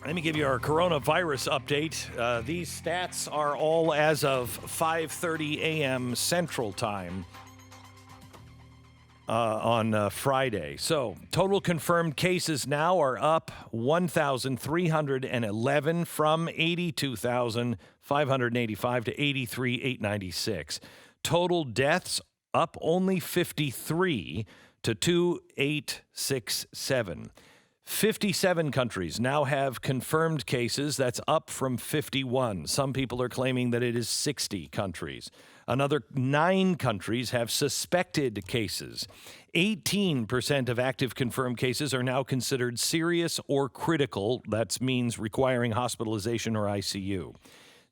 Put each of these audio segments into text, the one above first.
Let me give you our coronavirus update. These stats are all as of 5:30 a.m. Central Time on Friday. So total confirmed cases now are up 1,311 from 82,585 to 83,896. Total deaths up only 53 to 2,867. 57 countries now have confirmed cases. That's up from 51. Some people are claiming that it is 60 countries. Another 9 countries have suspected cases. 18% of active confirmed cases are now considered serious or critical. That means requiring hospitalization or ICU.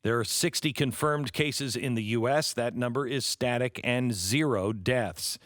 There are 60 confirmed cases in the U.S. That number is static and 0 deaths.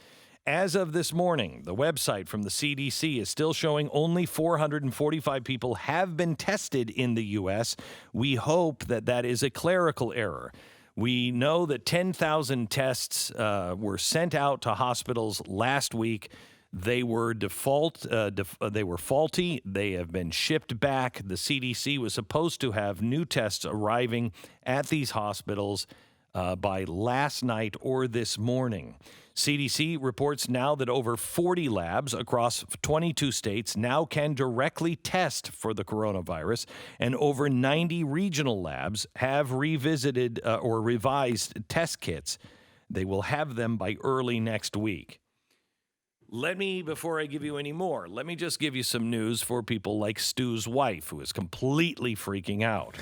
As of this morning, the website from the CDC is still showing only 445 people have been tested in the U.S. We hope that that is a clerical error. We know that 10,000 tests were sent out to hospitals last week. They were they were faulty. They have been shipped back. The CDC was supposed to have new tests arriving at these hospitals by last night or this morning. CDC reports now that over 40 labs across 22 states now can directly test for the coronavirus, and over 90 regional labs have revisited or revised test kits. They will have them by early next week. Before I give you any more, let me just give you some news for people like Stu's wife, who is completely freaking out.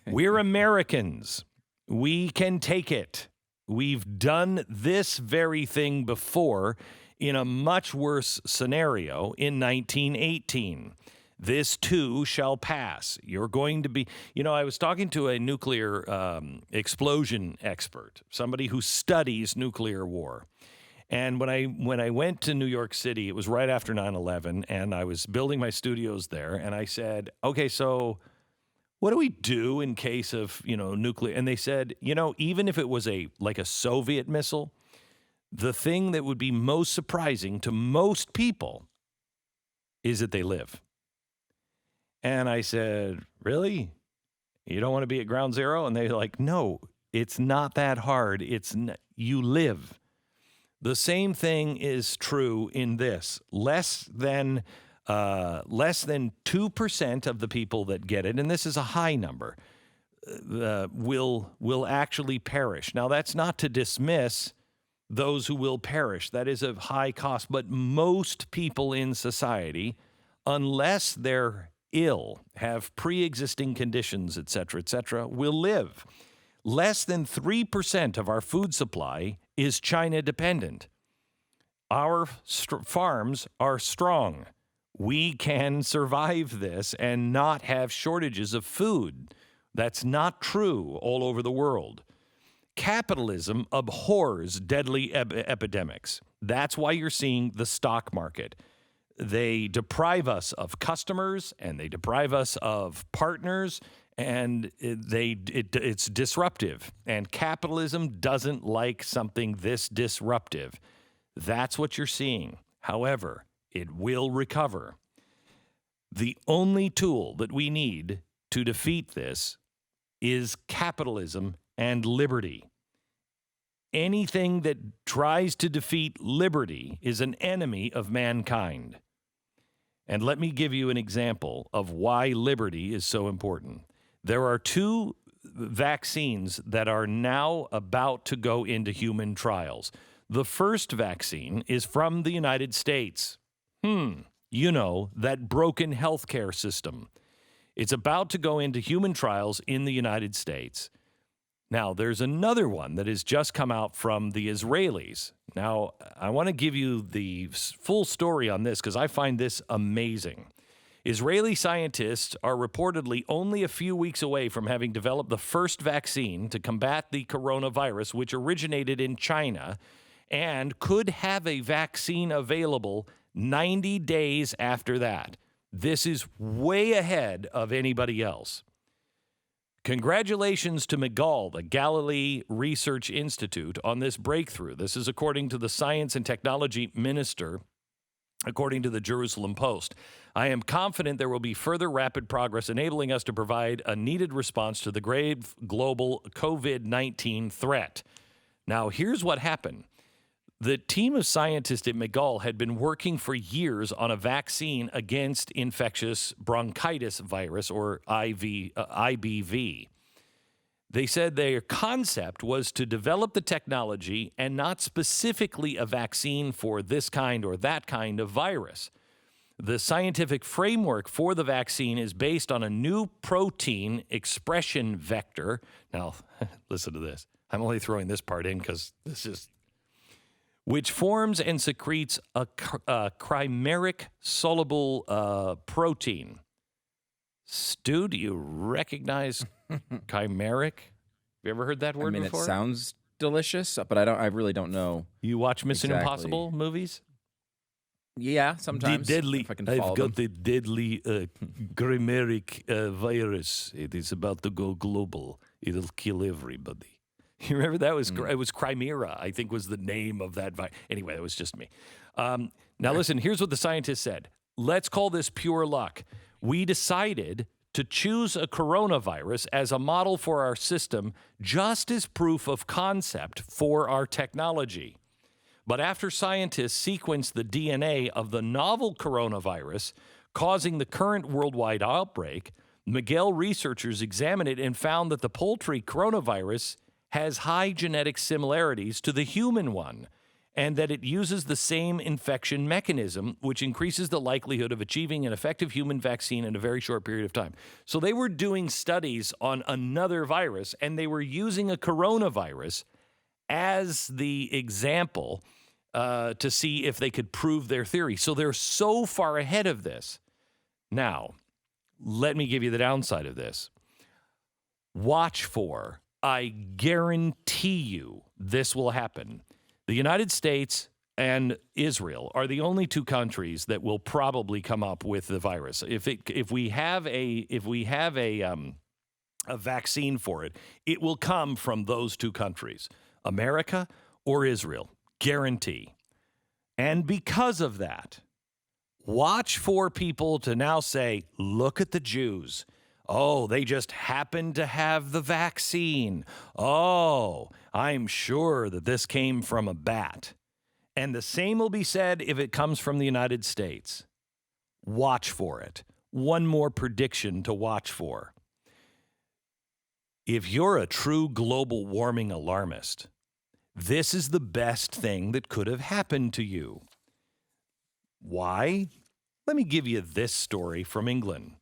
We're Americans. We can take it. We've done this very thing before in a much worse scenario in 1918. This too shall pass. You're going to be, I was talking to a nuclear explosion expert, somebody who studies nuclear war. And when I went to New York City, it was right after 9/11, and I was building my studios there, and I said, okay, so what do we do in case of, nuclear? And they said, even if it was like a Soviet missile, the thing that would be most surprising to most people is that they live. And I said, really? You don't want to be at ground zero? And they're like, no, it's not that hard. You live. The same thing is true in this. Less than 2% of the people that get it, and this is a high number, will actually perish. Now, that's not to dismiss those who will perish. That is of high cost. But most people in society, unless they're ill, have pre-existing conditions, et cetera, will live. Less than 3% of our food supply is China dependent. Our farms are strong. We can survive this and not have shortages of food. That's not true all over the world. Capitalism abhors deadly epidemics. That's why you're seeing the stock market. They deprive us of customers and they deprive us of partners, and it's disruptive. And capitalism doesn't like something this disruptive. That's what you're seeing. However, it will recover. The only tool that we need to defeat this is capitalism and liberty. Anything that tries to defeat liberty is an enemy of mankind. And let me give you an example of why liberty is so important. There are 2 vaccines that are now about to go into human trials. The first vaccine is from the United States. That broken healthcare system. It's about to go into human trials in the United States. Now, there's another one that has just come out from the Israelis. Now, I want to give you the full story on this because I find this amazing. Israeli scientists are reportedly only a few weeks away from having developed the first vaccine to combat the coronavirus, which originated in China, and could have a vaccine available 90 days after that. This is way ahead of anybody else. Congratulations to McGall, the Galilee Research Institute, on this breakthrough. This is according to the Science and Technology Minister according to the Jerusalem Post. I am confident there will be further rapid progress enabling us to provide a needed response to the grave global COVID-19 threat. Now, here's what happened. The team of scientists at McGill had been working for years on a vaccine against infectious bronchitis virus, or IBV. They said their concept was to develop the technology and not specifically a vaccine for this kind or that kind of virus. The scientific framework for the vaccine is based on a new protein expression vector. Now, listen to this. I'm only throwing this part in because this is... which forms and secretes a chimeric soluble protein. Stu, do you recognize chimeric? Have you ever heard that word before? It sounds delicious, but I really don't know. You watch Mission Impossible movies? Yeah, sometimes. I've got the deadly chimeric virus. It is about to go global. It'll kill everybody. You remember that it was Chimera, I think was the name of that virus. Anyway, it was just me. Now listen, here's what the scientists said. Let's call this pure luck. We decided to choose a coronavirus as a model for our system just as proof of concept for our technology. But after scientists sequenced the DNA of the novel coronavirus causing the current worldwide outbreak, McGill researchers examined it and found that the poultry coronavirus has high genetic similarities to the human one, and that it uses the same infection mechanism, which increases the likelihood of achieving an effective human vaccine in a very short period of time. So they were doing studies on another virus, and they were using a coronavirus as the example to see if they could prove their theory. So they're so far ahead of this. Now, let me give you the downside of this. Watch for... I guarantee you this will happen. The United States and Israel are the only two countries that will probably come up with the virus. If we have a vaccine for it, it will come from those two countries, America or Israel, guarantee. And because of that, watch for people to now say, look at the Jews. Oh, they just happen to have the vaccine. Oh, I'm sure that this came from a bat. And the same will be said if it comes from the United States. Watch for it. One more prediction to watch for. If you're a true global warming alarmist, this is the best thing that could have happened to you. Why? Let me give you this story from England.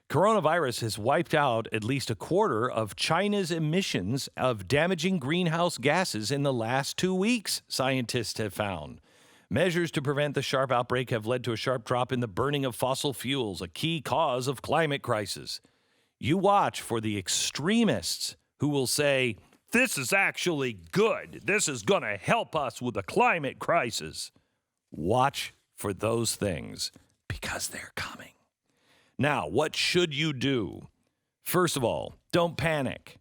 Coronavirus has wiped out at least a quarter of China's emissions of damaging greenhouse gases in the last 2 weeks, scientists have found. Measures to prevent the sharp outbreak have led to a sharp drop in the burning of fossil fuels, a key cause of climate crisis. You watch for the extremists who will say, this is actually good. This is going to help us with the climate crisis. Watch for those things because they're coming. Now, what should you do? First of all, don't panic.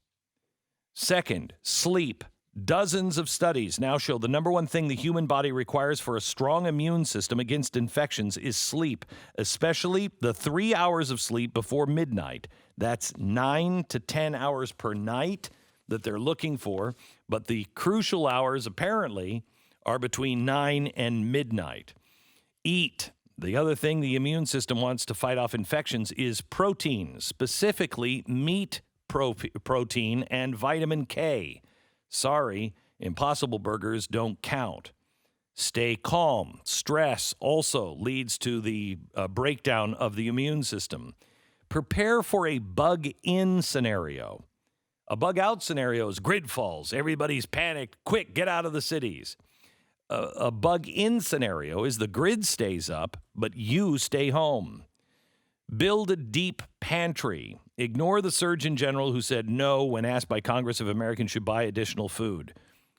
Second, sleep. Dozens of studies now show the number one thing the human body requires for a strong immune system against infections is sleep, especially the 3 hours of sleep before midnight. That's 9 to 10 hours per night that they're looking for, but the crucial hours apparently are between 9 and midnight. Eat. The other thing the immune system wants to fight off infections is protein, specifically meat protein and vitamin K. Sorry, Impossible Burgers don't count. Stay calm. Stress also leads to the breakdown of the immune system. Prepare for a bug-in scenario. A bug-out scenario is grid falls. Everybody's panicked. Quick, get out of the cities. A bug-in scenario is the grid stays up, but you stay home. Build a deep pantry. Ignore the Surgeon General who said no when asked by Congress if Americans should buy additional food.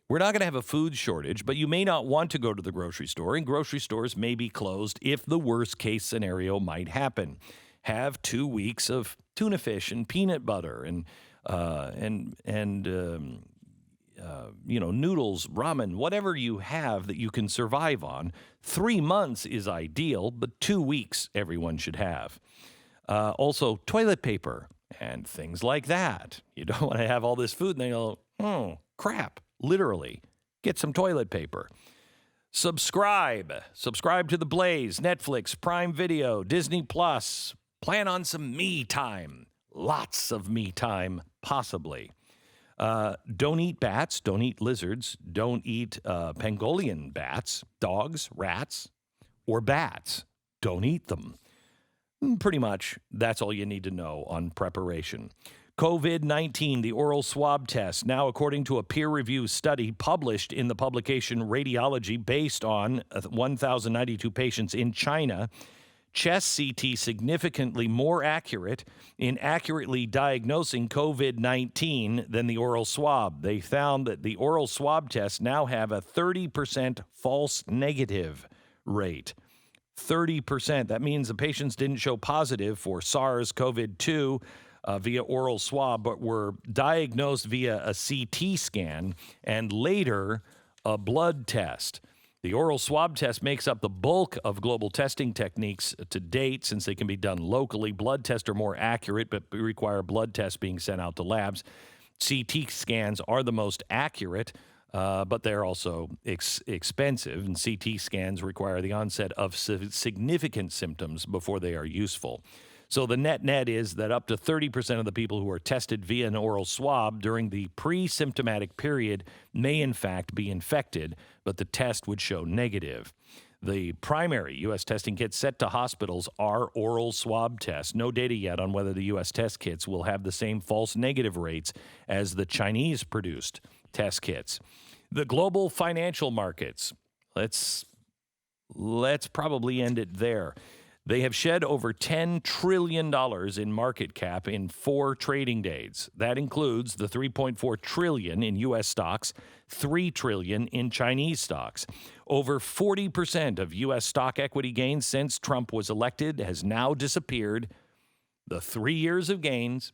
We're not going to have a food shortage, but you may not want to go to the grocery store, and grocery stores may be closed if the worst-case scenario might happen. Have 2 weeks of tuna fish and peanut butter and noodles, ramen, whatever you have that you can survive on. 3 months is ideal, but 2 weeks everyone should have. Also, toilet paper and things like that. You don't want to have all this food and then go, oh, crap, literally. Get some toilet paper. Subscribe to The Blaze, Netflix, Prime Video, Disney Plus. Plan on some me time. Lots of me time, possibly. Don't eat bats. Don't eat lizards. Don't eat pangolin bats, dogs, rats, or bats. Don't eat them. Pretty much, that's all you need to know on preparation. COVID-19, the oral swab test. Now, according to a peer-reviewed study published in the publication Radiology based on 1,092 patients in China, chest CT significantly more accurate in accurately diagnosing COVID-19 than the oral swab. They found that the oral swab tests now have a 30% false negative rate. 30%. That means the patients didn't show positive for SARS-CoV-2 via oral swab, but were diagnosed via a CT scan and later a blood test. The oral swab test makes up the bulk of global testing techniques to date, since they can be done locally. Blood tests are more accurate, but require blood tests being sent out to labs. CT scans are the most accurate, but they're also expensive, and CT scans require the onset of significant symptoms before they are useful. So the net is that up to 30% of the people who are tested via an oral swab during the pre-symptomatic period may in fact be infected, but the test would show negative. The primary U.S. testing kits set to hospitals are oral swab tests. No data yet on whether the U.S. test kits will have the same false negative rates as the Chinese-produced test kits. The global financial markets, let's probably end it there. They have shed over $10 trillion in market cap in 4 trading days. That includes the $3.4 trillion in U.S. stocks, $3 trillion in Chinese stocks. Over 40% of U.S. stock equity gains since Trump was elected has now disappeared. The 3 years of gains,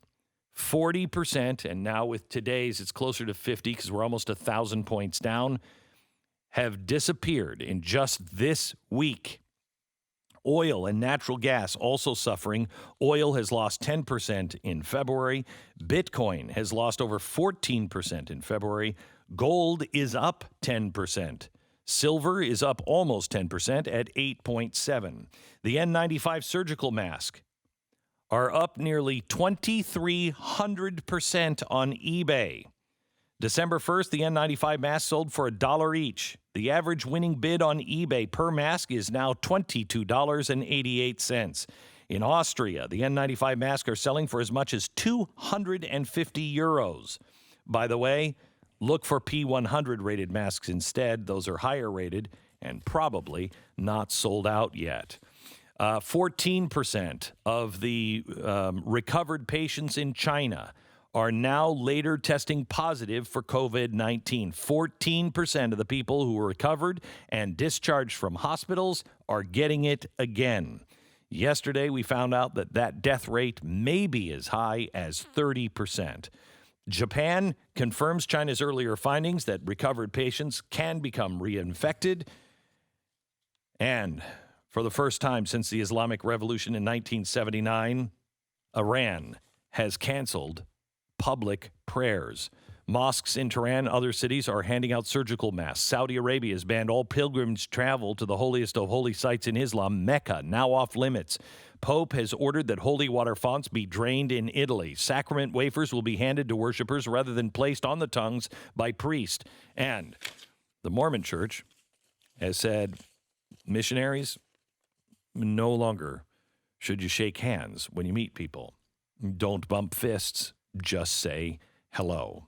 40%, and now with today's, it's closer to 50 because we're almost 1,000 points down, have disappeared in just this week. Oil and natural gas also suffering. Oil has lost 10% in February. Bitcoin has lost over 14% in February. Gold is up 10%. Silver is up almost 10% at 8.7. The N95 surgical mask are up nearly 2,300% on eBay. December 1st, the N95 masks sold for $1 each. The average winning bid on eBay per mask is now $22.88. In Austria, the N95 masks are selling for as much as 250 euros. By the way, look for P100 rated masks instead. Those are higher rated and probably not sold out yet. 14% of the recovered patients in China are now later testing positive for COVID-19. 14% of the people who were recovered and discharged from hospitals are getting it again. Yesterday, we found out that death rate may be as high as 30%. Japan confirms China's earlier findings that recovered patients can become reinfected. And for the first time since the Islamic Revolution in 1979, Iran has canceled public prayers. Mosques in Tehran, other cities, are handing out surgical masks. Saudi Arabia has banned all pilgrims travel to the holiest of holy sites in Islam, Mecca, now off limits. Pope has ordered that holy water fonts be drained in Italy. Sacrament wafers will be handed to worshipers rather than placed on the tongues by priests. And the Mormon Church has said, missionaries, no longer should you shake hands when you meet people. Don't bump fists. Just say hello.